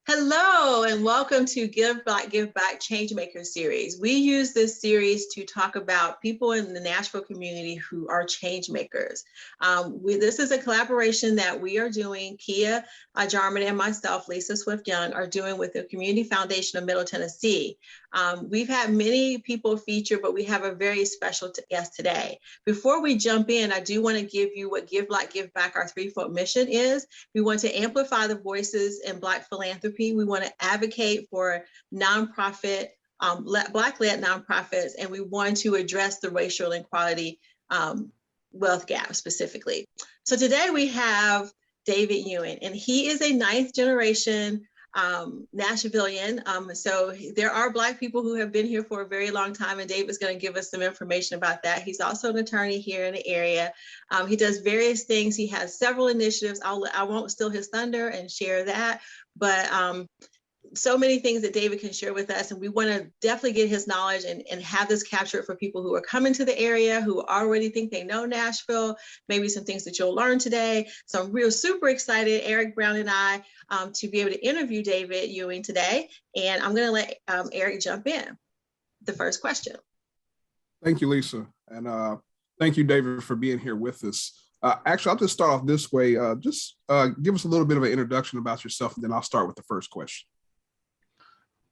Hello and welcome to Give Black, Give Back Changemakers series. We use this series to talk about people in the Nashville community who are change makers. This is a collaboration that we are doing. Kia Jarman and myself, Lisa Swift-Young, are doing with the Community Foundation of Middle Tennessee. We've had many people featured, but we have a very special guest today. Before we jump in, I do want to give you what Give Black, Give Back, our threefold mission is. We want to amplify the voices in Black philanthropy. We want to advocate for nonprofit, Black-led nonprofits, and we want to address the racial inequality wealth gap specifically. So today we have David Ewing, and he is a ninth generation Nashvillian. So there are Black people who have been here for a very long time, and David's going to give us some information about that. He's also an attorney here in the area. He does various things. He has several initiatives. I won't steal his thunder and share that, but so many things that David can share with us, and we want to definitely get his knowledge and have this captured for people who are coming to the area, who already think they know Nashville, maybe some things that you'll learn today. So I'm real super excited, Eric Brown and I, to be able to interview David Ewing today. And I'm going to let Eric jump in. The first question. Thank you, Lisa. And thank you, David, for being here with us. Actually, I'll just start off this way. Just give us a little bit of an introduction about yourself, and then I'll start with the first question.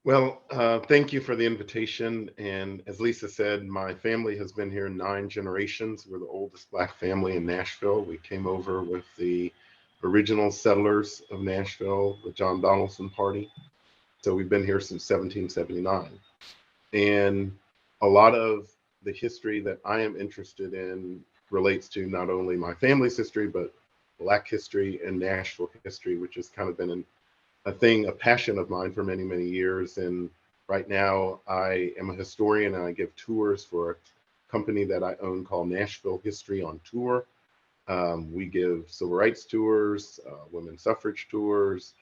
Well, thank you for the invitation. And as Lisa said, my family has been here 9 generations. We're the oldest Black family in Nashville. We came over with the original settlers of Nashville, the John Donaldson Party. So we've been here since 1779. And a lot of the history that I am interested in relates to not only my family's history, but Black history and Nashville history, which has kind of been a passion of mine for many, many years. And right now I am a historian, and I give tours for a company that I own called Nashville History on Tour. We give civil rights tours, women's suffrage tours,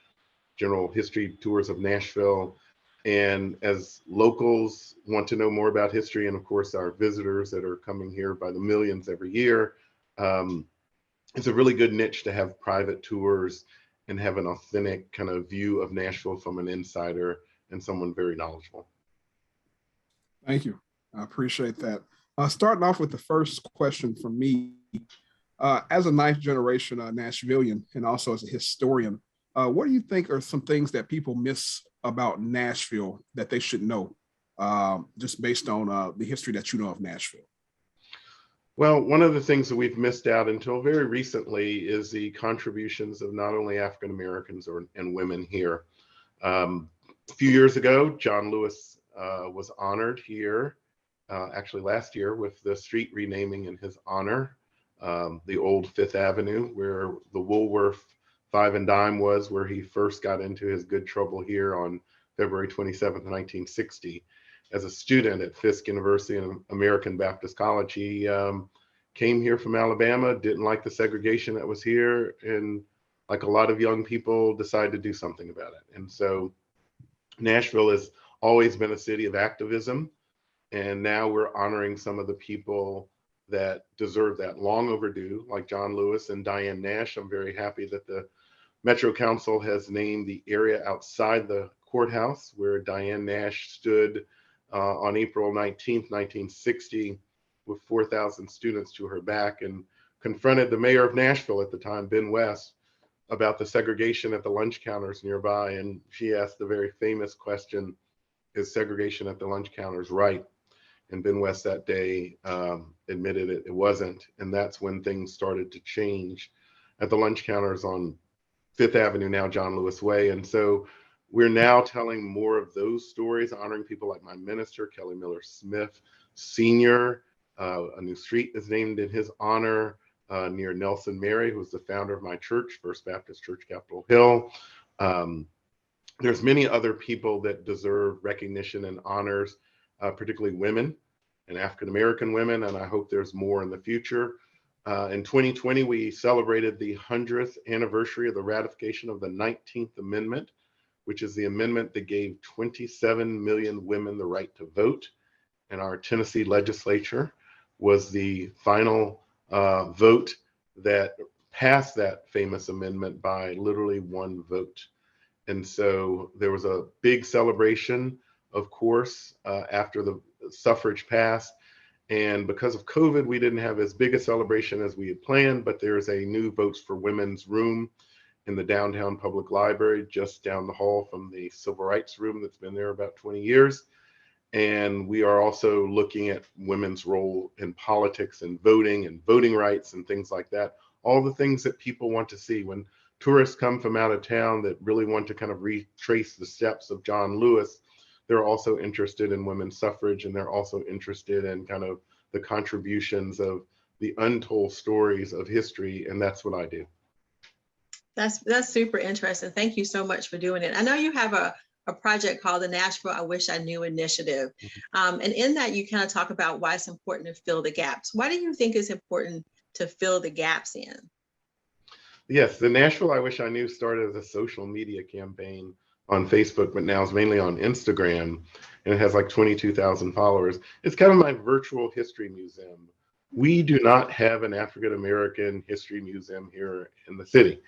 general history tours of Nashville. And as locals want to know more about history, and of course our visitors that are coming here by the millions every year, it's a really good niche to have private tours and have an authentic kind of view of Nashville from an insider and someone very knowledgeable. Thank you. I appreciate that. Starting off with the first question from me, as a ninth generation Nashvillian and also as a historian, what do you think are some things that people miss about Nashville that they should know, just based on the history that you know of Nashville? Well, one of the things that we've missed out until very recently is the contributions of not only African Americans and women here. A few years ago, John Lewis was honored here, actually last year, with the street renaming in his honor, the old Fifth Avenue, where the Woolworth Five and Dime was, where he first got into his good trouble here on February 27th, 1960. As a student at Fisk University and American Baptist College, he came here from Alabama, didn't like the segregation that was here, and like a lot of young people, decided to do something about it. And so Nashville has always been a city of activism, and now we're honoring some of the people that deserve that, long overdue, like John Lewis and Diane Nash. I'm very happy that the Metro Council has named the area outside the courthouse where Diane Nash stood on April 19th, 1960, with 4,000 students to her back, and confronted the mayor of Nashville at the time, Ben West, about the segregation at the lunch counters nearby. And she asked the very famous question, is segregation at the lunch counters right? And Ben West that day admitted it wasn't. And that's when things started to change at the lunch counters on Fifth Avenue, now John Lewis Way. And so we're now telling more of those stories, honoring people like my minister, Kelly Miller Smith Sr. A new street is named in his honor near Nelson Mary, who was the founder of my church, First Baptist Church, Capitol Hill. There's many other people that deserve recognition and honors, particularly women and African-American women, and I hope there's more in the future. In 2020, we celebrated the 100th anniversary of the ratification of the 19th Amendment, which is the amendment that gave 27 million women the right to vote. And our Tennessee legislature was the final vote that passed that famous amendment by literally one vote. And so there was a big celebration, of course, after the suffrage passed. And because of COVID, we didn't have as big a celebration as we had planned, but there's a new Votes for Women's room in the downtown public library, just down the hall from the civil rights room that's been there about 20 years. And we are also looking at women's role in politics and voting rights and things like that. All the things that people want to see when tourists come from out of town that really want to kind of retrace the steps of John Lewis. They're also interested in women's suffrage, and they're also interested in kind of the contributions of the untold stories of history. And that's what I do. That's super interesting. Thank you so much for doing it. I know you have a project called the Nashville I Wish I Knew Initiative. And in that, you kind of talk about why it's important to fill the gaps. Why do you think it's important to fill the gaps in? Yes, the Nashville I Wish I Knew started as a social media campaign on Facebook, but now is mainly on Instagram, and it has like 22,000 followers. It's kind of my virtual history museum. We do not have an African American history museum here in the city.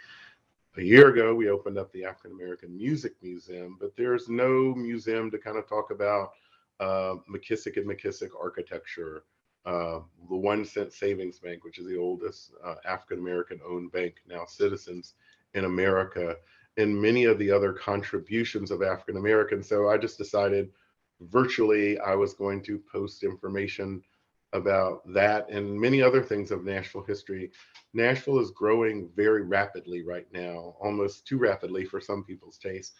A year ago, we opened up the African American Music Museum, but there's no museum to kind of talk about McKissick and McKissick architecture, the 1 cent savings bank, which is the oldest African American owned bank, now Citizens in America, and many of the other contributions of African Americans. So I just decided virtually I was going to post information about that and many other things of Nashville history. Nashville is growing very rapidly right now, almost too rapidly for some people's taste.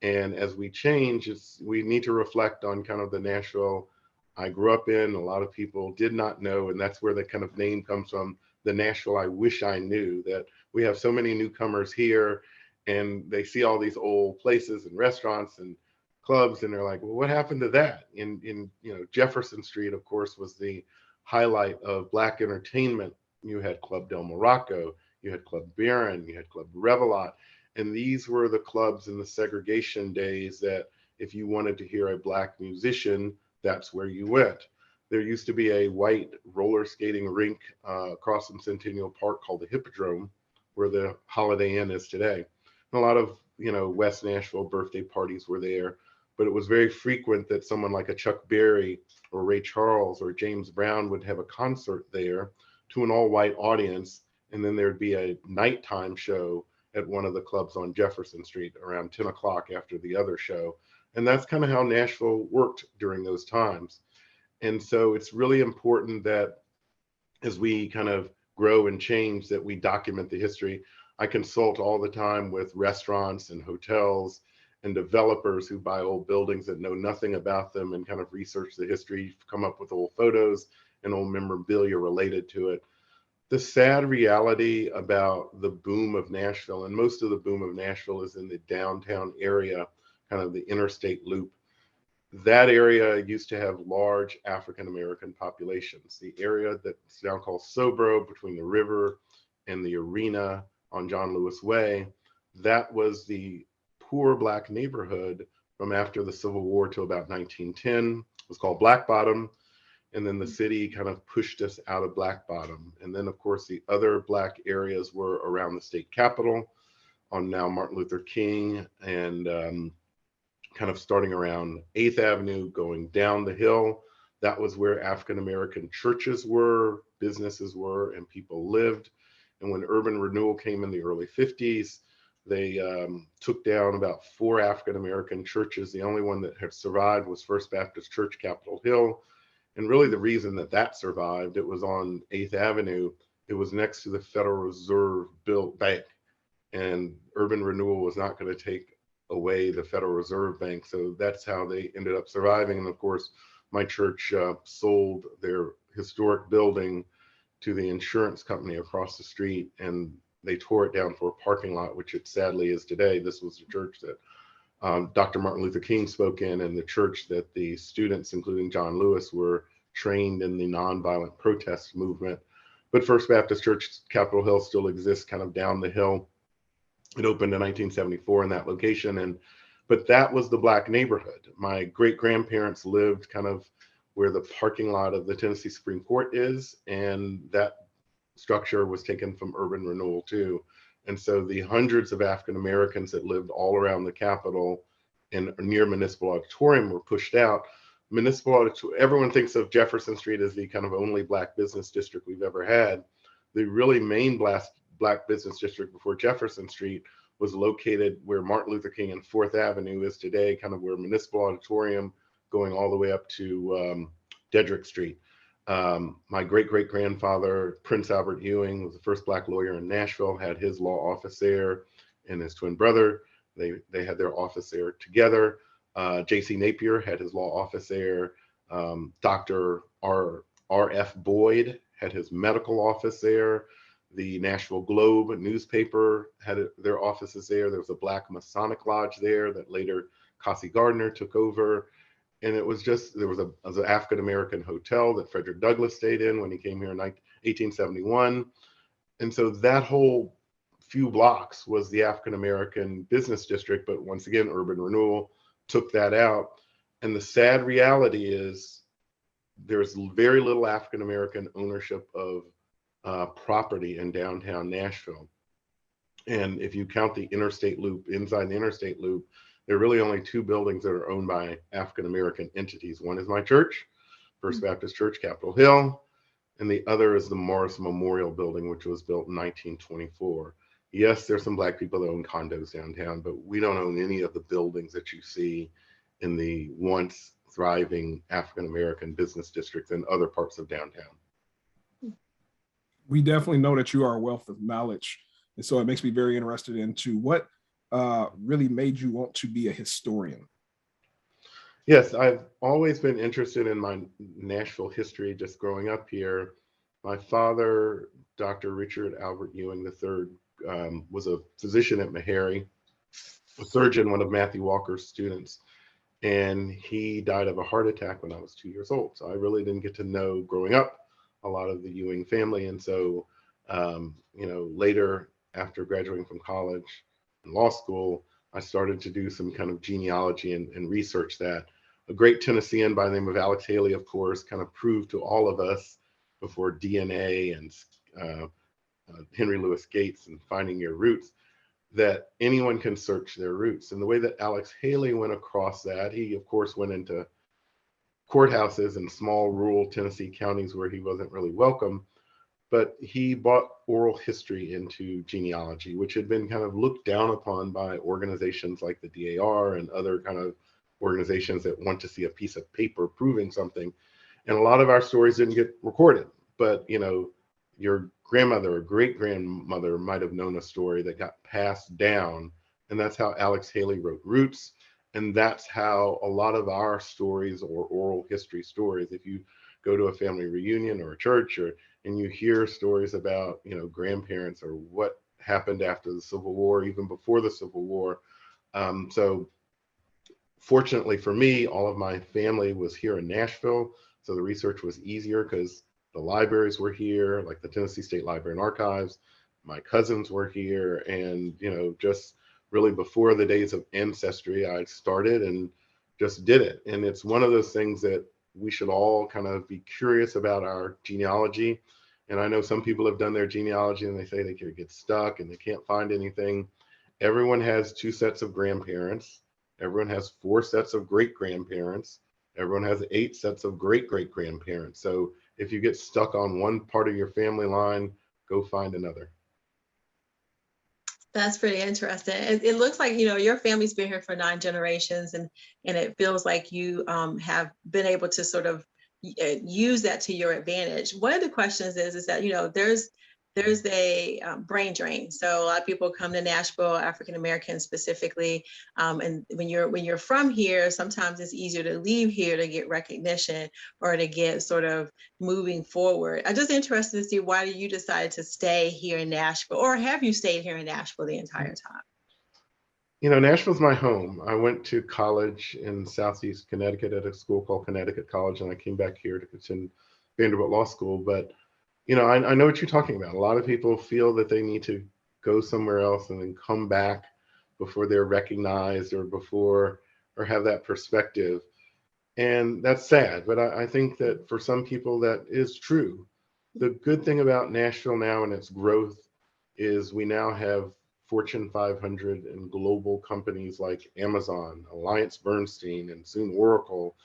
And as we change, we need to reflect on kind of the Nashville I grew up in. A lot of people did not know, and that's where the kind of name comes from, the Nashville I Wish I Knew, that we have so many newcomers here and they see all these old places and restaurants and clubs, and they're like, well, what happened to that? In Jefferson Street, of course, was the highlight of Black entertainment. You had Club Del Morocco, you had Club Baron, you had Club Revelot, and these were the clubs in the segregation days that if you wanted to hear a Black musician, that's where you went. There used to be a white roller skating rink across from Centennial Park called the Hippodrome, where the Holiday Inn is today. And a lot of West Nashville birthday parties were there, but it was very frequent that someone like a Chuck Berry or Ray Charles or James Brown would have a concert there to an all-white audience, and then there'd be a nighttime show at one of the clubs on Jefferson Street around 10 o'clock after the other show. And that's kind of how Nashville worked during those times. And so it's really important that as we kind of grow and change, that we document the history. I consult all the time with restaurants and hotels and developers who buy old buildings that know nothing about them and kind of research the history, come up with old photos and old memorabilia related to it. The sad reality about the boom of Nashville, and most of the boom of Nashville is in the downtown area, kind of the interstate loop. That area used to have large African American populations. The area that's now called Sobro, between the river and the arena on John Lewis Way, that was the poor Black neighborhood from after the Civil War till about 1910. It was called Black Bottom. And then the city kind of pushed us out of Black Bottom. And then, of course, the other Black areas were around the state capitol on now Martin Luther King, and kind of starting around 8th Avenue, going down the hill. That was where African American churches were, businesses were, and people lived. And when urban renewal came in the early 50s, they took down about 4 African American churches. The only one that had survived was First Baptist Church, Capitol Hill. And really the reason that survived, it was on 8th Avenue. It was next to the Federal Reserve built bank. And urban renewal was not going to take away the Federal Reserve Bank. So that's how they ended up surviving. And of course, my church sold their historic building to the insurance company across the street, and they tore it down for a parking lot, which it sadly is today. This was the church that Dr. Martin Luther King spoke in, and the church that the students, including John Lewis, were trained in the nonviolent protest movement. But First Baptist Church, Capitol Hill, still exists kind of down the hill. It opened in 1974 in that location, but that was the Black neighborhood. My great-grandparents lived kind of where the parking lot of the Tennessee Supreme Court is, and that structure was taken from urban renewal too. And so the hundreds of African Americans that lived all around the Capitol and near Municipal Auditorium were pushed out. Everyone thinks of Jefferson Street as the kind of only Black business district we've ever had. The really main Black business district before Jefferson Street was located where Martin Luther King and 4th Avenue is today, kind of where Municipal Auditorium going all the way up to Dedrick Street. My great-great-grandfather, Prince Albert Ewing, was the first Black lawyer in Nashville, had his law office there, and his twin brother, they had their office there together. J.C. Napier had his law office there. Dr. R.F. Boyd had his medical office there. The Nashville Globe newspaper had their offices there. There was a Black Masonic Lodge there that later Cassie Gardner took over. And it was just, there was an African-American hotel that Frederick Douglass stayed in when he came here in 1871. And so that whole few blocks was the African-American business district. But once again, urban renewal took that out. And the sad reality is there's very little African-American ownership of property in downtown Nashville. And if you count the interstate loop, inside the interstate loop, there are really only two buildings that are owned by African-American entities. One is my church, First Baptist Church, Capitol Hill, and the other is the Morris Memorial Building, which was built in 1924. Yes, there's some Black people that own condos downtown, but we don't own any of the buildings that you see in the once thriving African-American business districts in other parts of downtown. We definitely know that you are a wealth of knowledge. And so it makes me very interested into what really made you want to be a historian. Yes, I've always been interested in my Nashville history just growing up here. My father, Dr. Richard Albert Ewing III, was a physician at Meharry, a surgeon, one of Matthew Walker's students. And he died of a heart attack when I was 2 years old. So I really didn't get to know growing up a lot of the Ewing family. And so, later after graduating from college and law school, I started to do some kind of genealogy and research that. A great Tennessean by the name of Alex Haley, of course, kind of proved to all of us before DNA and Henry Louis Gates and Finding Your Roots, that anyone can search their roots. And the way that Alex Haley went across that, he of course went into courthouses in small rural Tennessee counties where he wasn't really welcome, but he brought oral history into genealogy, which had been kind of looked down upon by organizations like the DAR and other kind of organizations that want to see a piece of paper proving something. And a lot of our stories didn't get recorded, but your grandmother or great grandmother might have known a story that got passed down. And that's how Alex Haley wrote Roots. And that's how a lot of our stories or oral history stories, if you go to a family reunion or a church and you hear stories about, grandparents or what happened after the Civil War, even before the Civil War. So fortunately for me, all of my family was here in Nashville. So the research was easier because the libraries were here, like the Tennessee State Library and Archives. My cousins were here, and, just really before the days of Ancestry, I started and just did it. And it's one of those things that we should all kind of be curious about our genealogy. And I know some people have done their genealogy and they say they get stuck and they can't find anything. Everyone has 2 sets of grandparents. Everyone has 4 sets of great-grandparents. Everyone has 8 sets of great-great-grandparents. So if you get stuck on one part of your family line, go find another. That's pretty interesting. It looks like, your family's been here for 9 generations, and it feels like you have been able to sort of use that to your advantage. One of the questions is that, there's a brain drain. So a lot of people come to Nashville, African Americans specifically, and when you're from here, sometimes it's easier to leave here to get recognition or to get sort of moving forward. I'm just interested to see, why you decided to stay here in Nashville, or have you stayed here in Nashville the entire time? Nashville's my home. I went to college in Southeast Connecticut at a school called Connecticut College, and I came back here to attend Vanderbilt Law School. But I know what you're talking about. A lot of people feel that they need to go somewhere else and then come back before they're recognized or have that perspective. And that's sad, but I think that for some people that is true. The good thing about Nashville now and its growth is we now have Fortune 500 and global companies like Amazon, Alliance Bernstein, and soon Oracle,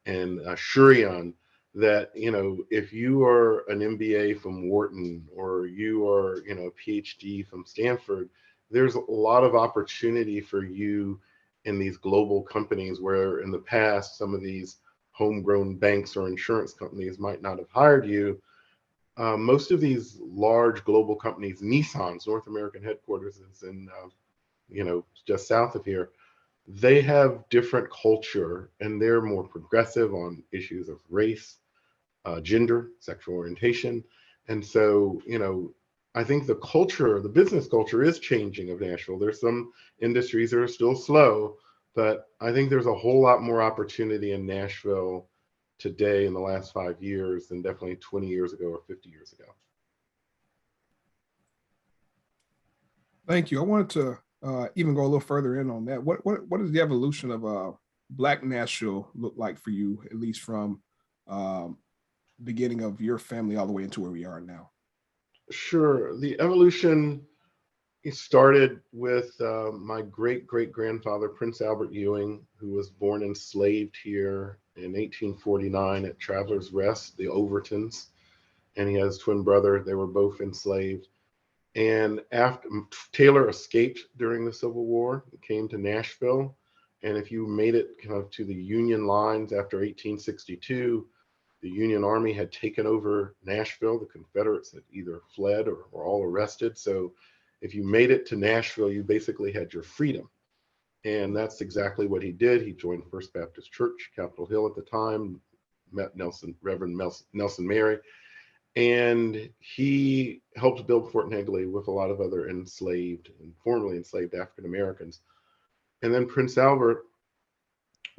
and Shurion, that, you know, if you are an MBA from Wharton, or you are, you know, a PhD from Stanford, there's a lot of opportunity for you in these global companies, where in the past, some of these homegrown banks or insurance companies might not have hired you. Most of these large global companies, Nissan's North American headquarters is in, you know, just south of here. They have different culture, and they're more progressive on issues of race, gender, sexual orientation. And so, you know, I think the culture, the business culture is changing of Nashville. There's some industries that are still slow, but I think there's a whole lot more opportunity in Nashville today in the last 5 years than definitely 20 years ago or 50 years ago. Thank you. I wanted to even go a little further in on that. What does the evolution of Black Nashville look like for you, at least from beginning of your family all the way into where we are now? Sure. The evolution, it started with my great-great-grandfather, Prince Albert Ewing, who was born enslaved here in 1849 at Travelers Rest, the Overtons. And he has a twin brother. They were both enslaved. And after Taylor escaped during the Civil War, came to Nashville. And if you made it kind of to the Union lines after 1862, the Union Army had taken over Nashville. The Confederates had either fled or were all arrested. So if you made it to Nashville, you basically had your freedom. And that's exactly what he did. He joined First Baptist Church, Capitol Hill at the time, met Reverend Nelson Mary, and he helped build Fort Negley with a lot of other enslaved and formerly enslaved African Americans. And then Prince Albert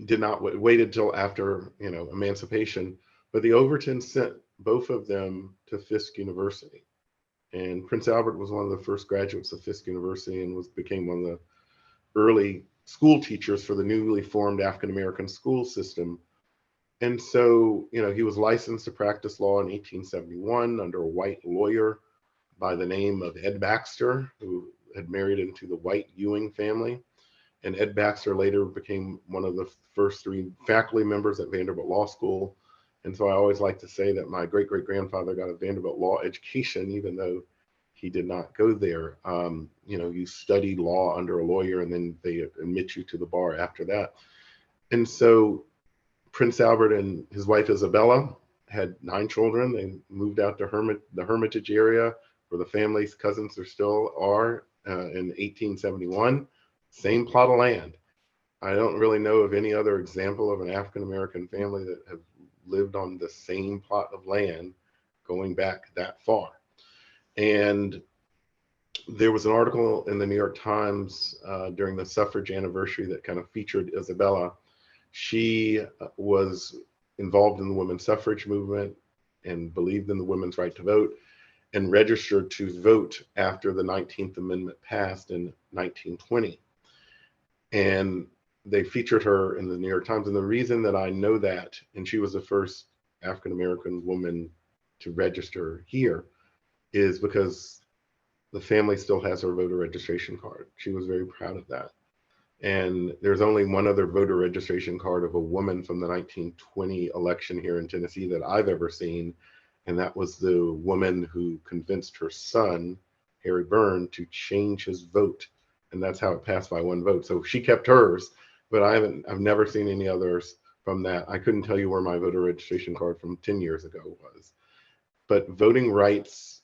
did not waited till after, you know, emancipation, but the Overtons sent both of them to Fisk University. And Prince Albert was one of the first graduates of Fisk University and became one of the early school teachers for the newly formed African American school system. And so, you know, he was licensed to practice law in 1871 under a white lawyer by the name of Ed Baxter, who had married into the white Ewing family. And Ed Baxter later became one of the first 3 faculty members at Vanderbilt Law School. And so I always like to say that my great-great-grandfather got a Vanderbilt law education, even though he did not go there. You know, you study law under a lawyer, and then they admit you to the bar after that. And so Prince Albert and his wife Isabella had 9 children. They moved out to the Hermitage area, where the family's cousins still are, in 1871. Same plot of land. I don't really know of any other example of an African American family that have lived on the same plot of land going back that far. And there was an article in the New York Times during the suffrage anniversary that kind of featured Isabella. She was involved in the women's suffrage movement and believed in the women's right to vote, and registered to vote after the 19th Amendment passed in 1920. And they featured her in the New York Times. And the reason that I know that, and she was the first African-American woman to register here, is because the family still has her voter registration card. She was very proud of that. And there's only one other voter registration card of a woman from the 1920 election here in Tennessee that I've ever seen. And that was the woman who convinced her son, Harry Byrne, to change his vote. And that's how it passed by 1 vote. So she kept hers, but I've never seen any others from that. I couldn't tell you where my voter registration card from 10 years ago was. But voting rights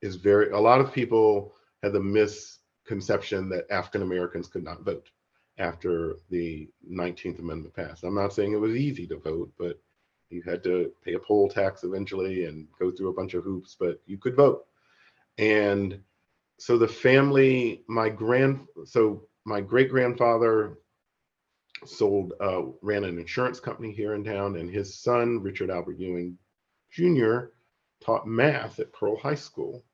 is a lot of people had the misconception that African Americans could not vote after the 19th Amendment passed. I'm not saying it was easy to vote, but you had to pay a poll tax eventually and go through a bunch of hoops, but you could vote. And so the family, my great-grandfather ran an insurance company here in town, and his son, Richard Albert Ewing Jr., taught math at Pearl High School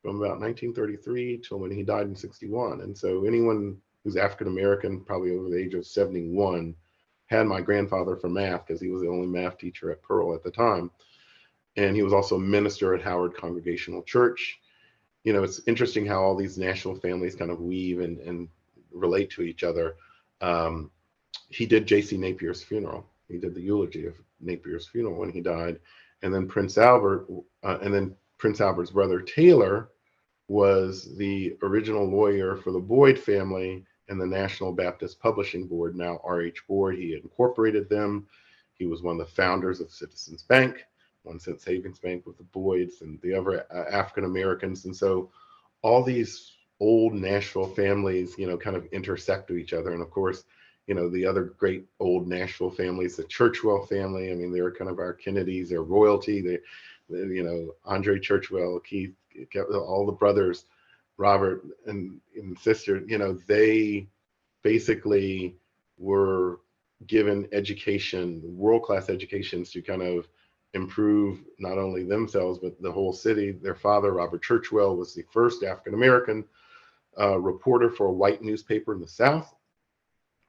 from about 1933 till when he died in 61. And so anyone who's African American, probably over the age of 71, had my grandfather for math, because he was the only math teacher at Pearl at the time. And he was also a minister at Howard Congregational Church. it's interesting how all these Nashville families kind of weave and relate to each other. He did J.C. Napier's funeral. He did the eulogy of Napier's funeral when he died. And then Prince Albert's brother Taylor was the original lawyer for the Boyd family and the National Baptist Publishing Board, now R.H. Boyd. He incorporated them. He was one of the founders of Citizens Bank, 1 Cent Savings Bank with the Boyds and the other African Americans. And so all these old Nashville families, kind of intersect with each other. And of course, the other great old Nashville families, the Churchwell family. I mean, they're kind of our Kennedys, they're royalty. They Andre Churchwell, Keith, all the brothers, Robert and sister, they basically were given education, world-class educations to kind of improve not only themselves, but the whole city. Their father, Robert Churchwell, was the first African-American reporter for a white newspaper in the South.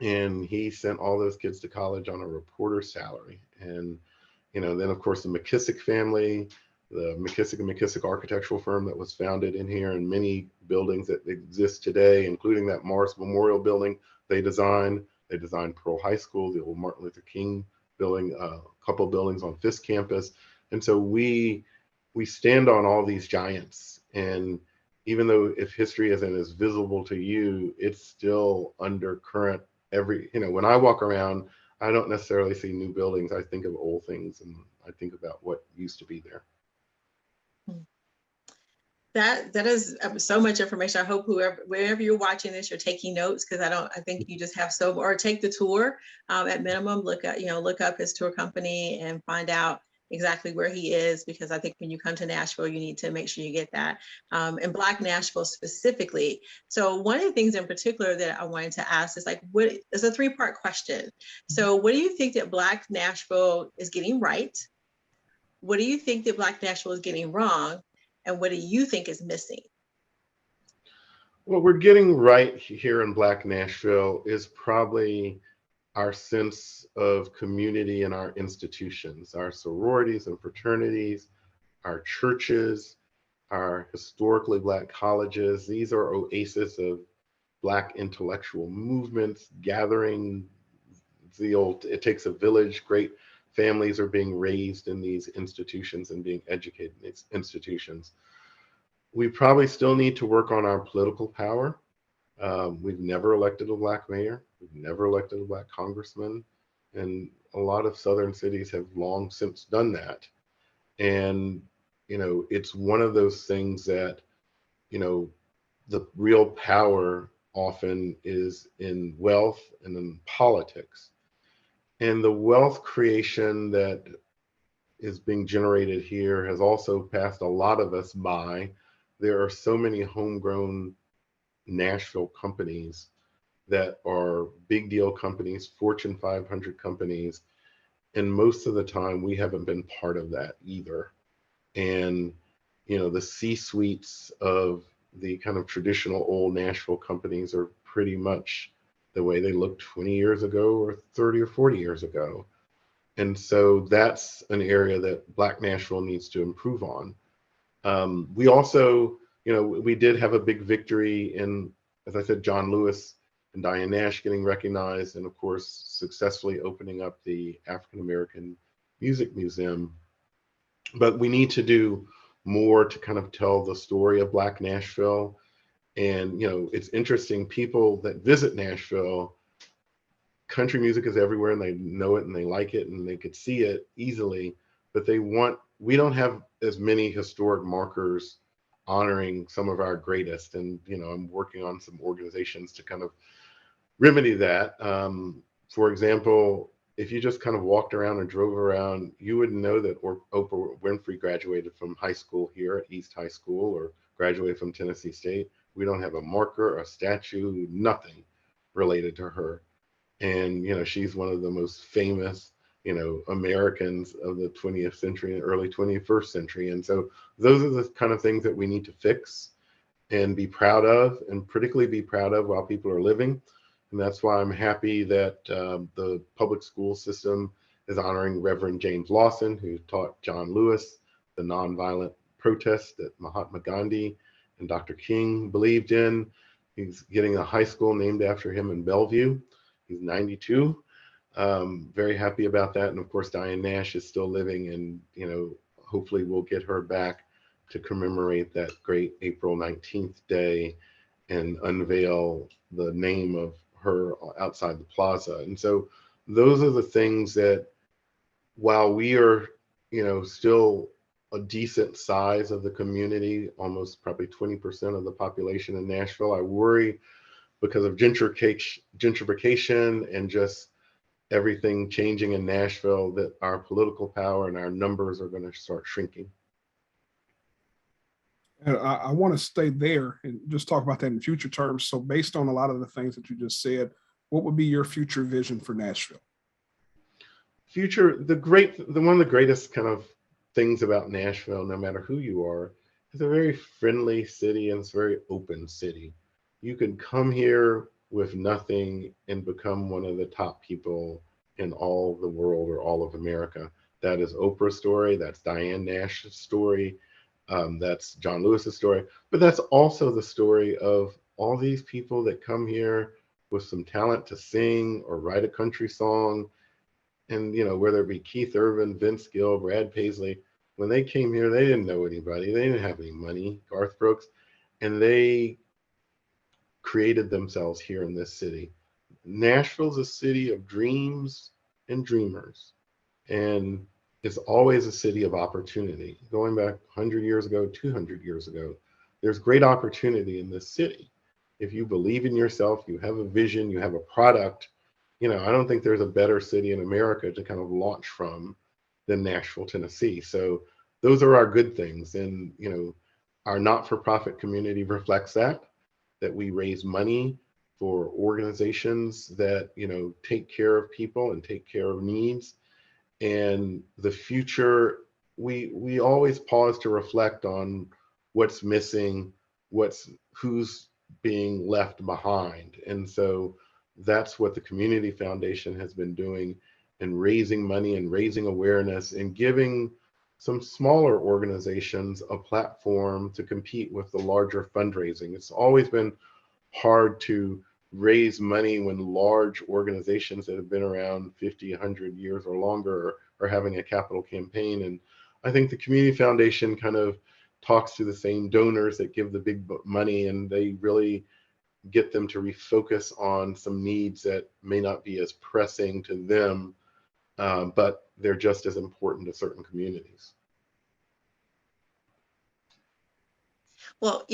And he sent all those kids to college on a reporter's salary. And, then of course the McKissick family, the McKissick and McKissick architectural firm that was founded in here, and many buildings that exist today, including that Morris Memorial building they designed. They designed Pearl High School, the old Martin Luther King building, a couple buildings on Fisk campus. And so we stand on all these giants. And even though if history isn't as visible to you, it's still undercurrent. When I walk around, I don't necessarily see new buildings. I think of old things, and I think about what used to be there. That is so much information. I hope wherever you're watching this, you're taking notes, because I think you just have or take the tour. At minimum, look up his tour company and find out exactly where he is, because I think when you come to Nashville, you need to make sure you get that. And Black Nashville specifically. So one of the things in particular that I wanted to ask is it's a 3-part question. So what do you think that Black Nashville is getting right? What do you think that Black Nashville is getting wrong? And what do you think is missing? What we're getting right here in Black Nashville is probably our sense of community in our institutions, our sororities and fraternities, our churches, our historically Black colleges. These are oases of Black intellectual movements, gathering it takes a village. Great families are being raised in these institutions and being educated in these institutions. We probably still need to work on our political power. We've never elected a Black mayor. We've never elected a Black congressman. And a lot of Southern cities have long since done that. And, it's one of those things that, the real power often is in wealth and in politics. And the wealth creation that is being generated here has also passed a lot of us by. There are so many homegrown Nashville companies that are big deal companies, Fortune 500 companies. And most of the time we haven't been part of that either. And, the C-suites of the kind of traditional old Nashville companies are pretty much the way they looked 20 years ago or 30 or 40 years ago. And so that's an area that Black Nashville needs to improve on. We also, we did have a big victory in, as I said, John Lewis and Diane Nash getting recognized, and of course, successfully opening up the African American Music Museum. But we need to do more to kind of tell the story of Black Nashville. And, it's interesting, people that visit Nashville, country music is everywhere and they know it and they like it and they could see it easily, but we don't have as many historic markers honoring some of our greatest. And, I'm working on some organizations to kind of remedy that. For example, if you just kind of walked around and drove around, you wouldn't know that Oprah Winfrey graduated from high school here at East High School or graduated from Tennessee State. We don't have a marker, a statue, nothing related to her. And, she's one of the most famous, Americans of the 20th century and early 21st century. And so those are the kind of things that we need to fix and be proud of, and particularly be proud of while people are living. And that's why I'm happy that the public school system is honoring Reverend James Lawson, who taught John Lewis the nonviolent protest that Mahatma Gandhi and Dr. King believed in. He's getting a high school named after him in Bellevue. He's 92. Very happy about that. And of course, Diane Nash is still living, and hopefully we'll get her back to commemorate that great April 19th day and unveil the name of her outside the plaza. And so those are the things that, while we are, still a decent size of the community, almost probably 20% of the population in Nashville, I worry because of gentrification and just everything changing in Nashville that our political power and our numbers are going to start shrinking. And I want to stay there and just talk about that in future terms. So based on a lot of the things that you just said, what would be your future vision for Nashville? One of the greatest kind of things about Nashville, no matter who you are, it's a very friendly city and it's a very open city. You can come here with nothing and become one of the top people in all the world or all of America. That is Oprah's story. That's Diane Nash's story. That's John Lewis's story. But that's also the story of all these people that come here with some talent to sing or write a country song. And, whether it be Keith Urban, Vince Gill, Brad Paisley, when they came here, they didn't know anybody. They didn't have any money, Garth Brooks, and they created themselves here in this city. Nashville's a city of dreams and dreamers, and it's always a city of opportunity. Going back 100 years ago, 200 years ago, there's great opportunity in this city. If you believe in yourself, you have a vision, you have a product, I don't think there's a better city in America to kind of launch from than Nashville, Tennessee. So those are our good things. And, our not-for-profit community reflects that we raise money for organizations that, take care of people and take care of needs. And the future, we always pause to reflect on what's missing, who's being left behind. And so that's what the Community Foundation has been doing, and raising money and raising awareness and giving some smaller organizations a platform to compete with the larger fundraising. It's always been hard to raise money when large organizations that have been around 50, 100 years or longer are having a capital campaign. And I think the Community Foundation kind of talks to the same donors that give the big money, and they really get them to refocus on some needs that may not be as pressing to them, but they're just as important to certain communities. Well,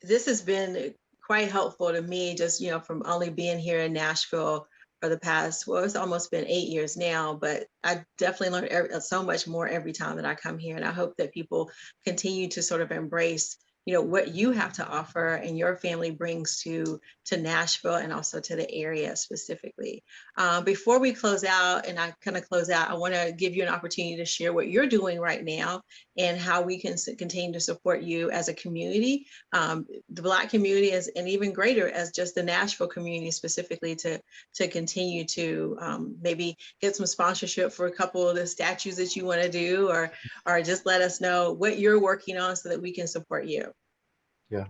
this has been quite helpful to me, just, from only being here in Nashville for the past, it's almost been 8 years now, but I definitely learn so much more every time that I come here. And I hope that people continue to sort of embrace what you have to offer and your family brings to Nashville and also to the area specifically. Before we close out, and I kind of close out, I want to give you an opportunity to share what you're doing right now and how we can continue to support you as a community, the Black community, and even greater as just the Nashville community specifically, to continue to maybe get some sponsorship for a couple of the statues that you want to do, or just let us know what you're working on so that we can support you. Yeah,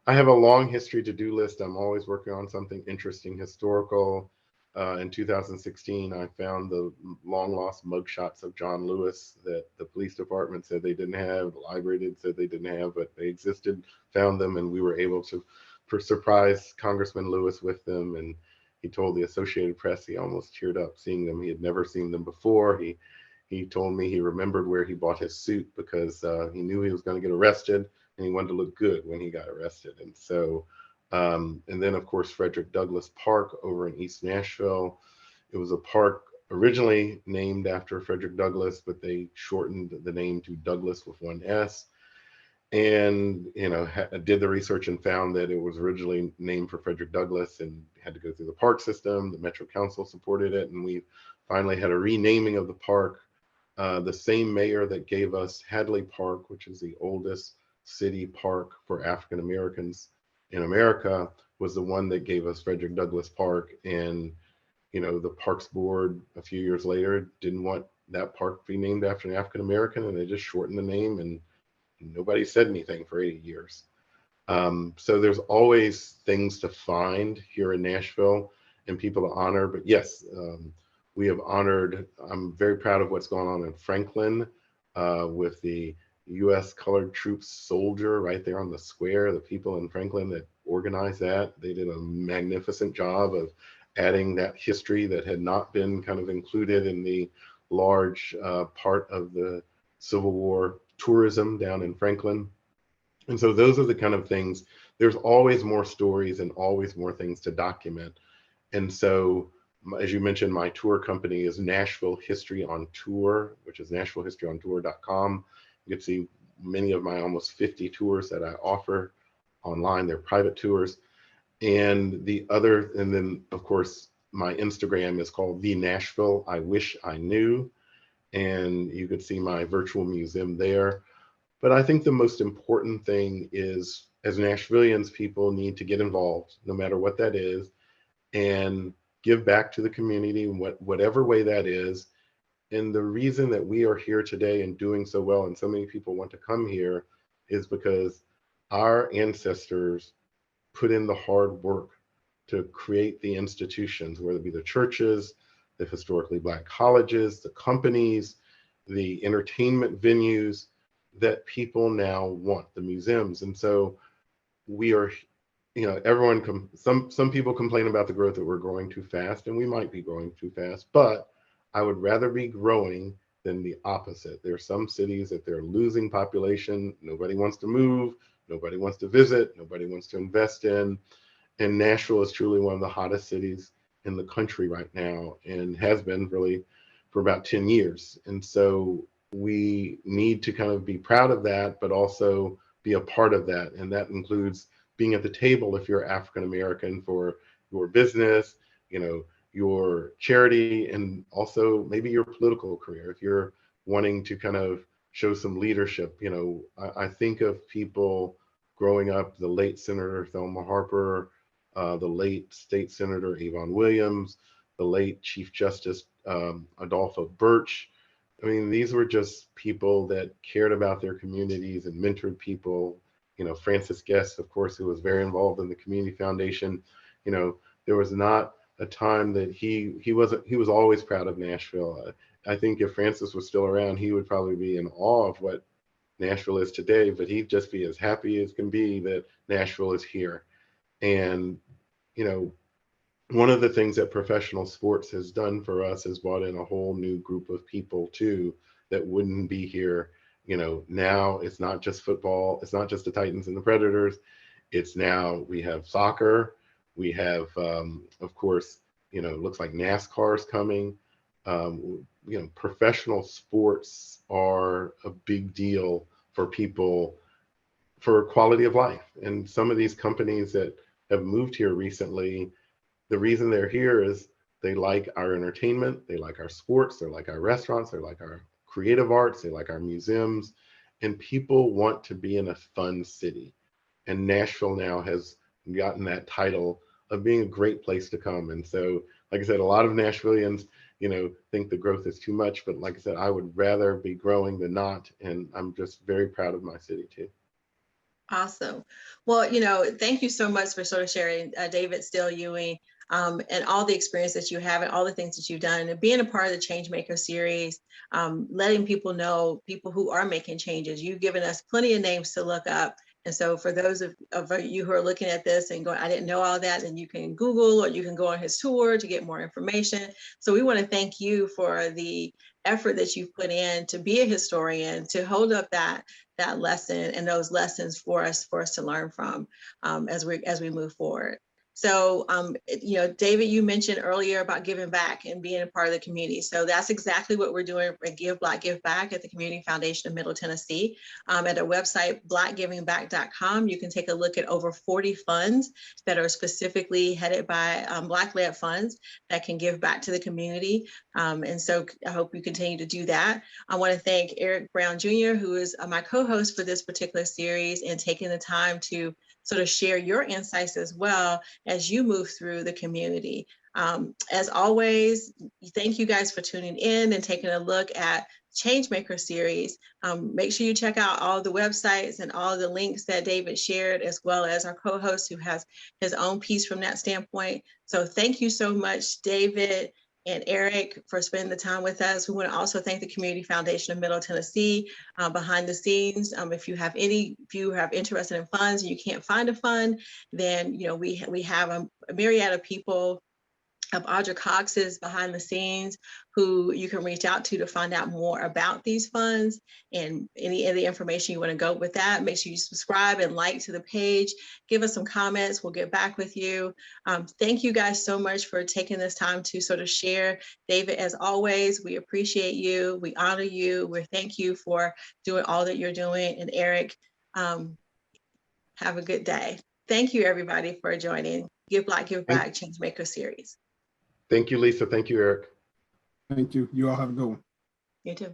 I have a long history to-do list. I'm always working on something interesting, historical. In 2016, I found the long lost mugshots of John Lewis that the police department said they didn't have, the library said they didn't have, but they existed, found them, and we were able to surprise Congressman Lewis with them. And he told the Associated Press he almost teared up seeing them. He had never seen them before. He told me he remembered where he bought his suit because he knew he was going to get arrested, and he wanted to look good when he got arrested. And so, and then of course, Frederick Douglass Park over in East Nashville. It was a park originally named after Frederick Douglass, but they shortened the name to Douglass with one S. And, did the research and found that it was originally named for Frederick Douglass and had to go through the park system. The Metro Council supported it, and we finally had a renaming of the park. The same mayor that gave us Hadley Park, which is the oldest city park for African Americans in America, was the one that gave us Frederick Douglass Park. And the Parks Board a few years later didn't want that park to be named after an African American, and they just shortened the name, and nobody said anything for 80 years. So there's always things to find here in Nashville and people to honor. But yes, we have honored, I'm very proud of what's going on in Franklin with the U.S. Colored Troops soldier right there on the square. The people in Franklin that organized that, they did a magnificent job of adding that history that had not been kind of included in the large part of the Civil War tourism down in Franklin. And so those are the kind of things, there's always more stories and always more things to document. And so, as you mentioned, my tour company is Nashville History on Tour, which is nashvillehistoryontour.com. You can see many of my almost 50 tours that I offer online. They're private tours. And then of course, my Instagram is called The Nashville I Wish I Knew. And you could see my virtual museum there. But I think the most important thing is, as Nashvillians, people need to get involved, no matter what that is, and give back to the community in whatever way that is. And the reason that we are here today and doing so well, and so many people want to come here, is because our ancestors put in the hard work to create the institutions, whether it be the churches, the historically Black colleges, the companies, the entertainment venues that people now want, the museums. And so we are, some people complain about the growth, that we're growing too fast, and we might be growing too fast, but I would rather be growing than the opposite. There are some cities that they're losing population. Nobody wants to move, nobody wants to visit, nobody wants to invest in. And Nashville is truly one of the hottest cities in the country right now, and has been really for about 10 years. And so we need to kind of be proud of that, but also be a part of that. And that includes being at the table if you're African American for your business, your charity, and also maybe your political career. If you're wanting to kind of show some leadership, I think of people growing up, the late Senator Thelma Harper, the late State Senator Yvonne Williams, the late Chief Justice Adolpha Birch. I mean, these were just people that cared about their communities and mentored people. Francis Guest, of course, who was very involved in the Community Foundation. There was not a time that he was always proud of Nashville. I think if Francis was still around, he would probably be in awe of what Nashville is today, but he'd just be as happy as can be that Nashville is here. And, one of the things that professional sports has done for us is brought in a whole new group of people too, that wouldn't be here. Now it's not just football. It's not just the Titans and the Predators. It's now we have soccer. We have, of course, looks like NASCAR's coming. Professional sports are a big deal for people for quality of life. And some of these companies that have moved here recently, the reason they're here is they like our entertainment, they like our sports, they like our restaurants, they like our creative arts, they like our museums, and people want to be in a fun city. And Nashville now has gotten that title of being a great place to come. And so, like I said, a lot of Nashvillians, think the growth is too much, but like I said, I would rather be growing than not. And I'm just very proud of my city too. Awesome. Well, thank you so much for sort of sharing, David Steele Ewing, and all the experience that you have and all the things that you've done, and being a part of the Changemaker series, letting people know, people who are making changes. You've given us plenty of names to look up. And so for those of you who are looking at this and going, I didn't know all that, then you can Google, or you can go on his tour to get more information. So we want to thank you for the effort that you've put in to be a historian, to hold up that lesson and those lessons for us to learn from as we move forward. So, David, you mentioned earlier about giving back and being a part of the community. So that's exactly what we're doing at Give Black, Give Back at the Community Foundation of Middle Tennessee. At our website, blackgivingback.com, you can take a look at over 40 funds that are specifically headed by Black-led funds that can give back to the community. And so I hope you continue to do that. I want to thank Eric Brown Jr., who is my co-host for this particular series, and taking the time to sort of share your insights as well as you move through the community. As always, thank you guys for tuning in and taking a look at Changemaker series. Make sure you check out all the websites and all the links that David shared, as well as our co-host who has his own piece from that standpoint. So thank you so much, David and Eric, for spending the time with us. We want to also thank the Community Foundation of Middle Tennessee behind the scenes. If you have interested in funds and you can't find a fund, then we have a myriad of people of Audra Cox's behind the scenes who you can reach out to find out more about these funds and any of the information you want to go with that. Make sure you subscribe and like to the page. Give us some comments. We'll get back with you. Thank you guys so much for taking this time to sort of share. David, as always, we appreciate you. We honor you. We thank you for doing all that you're doing. And Eric, have a good day. Thank you, everybody, for joining Give Black, Give Back Changemaker series. Thank you, Lisa. Thank you, Eric. Thank you. You all have a good one. You too.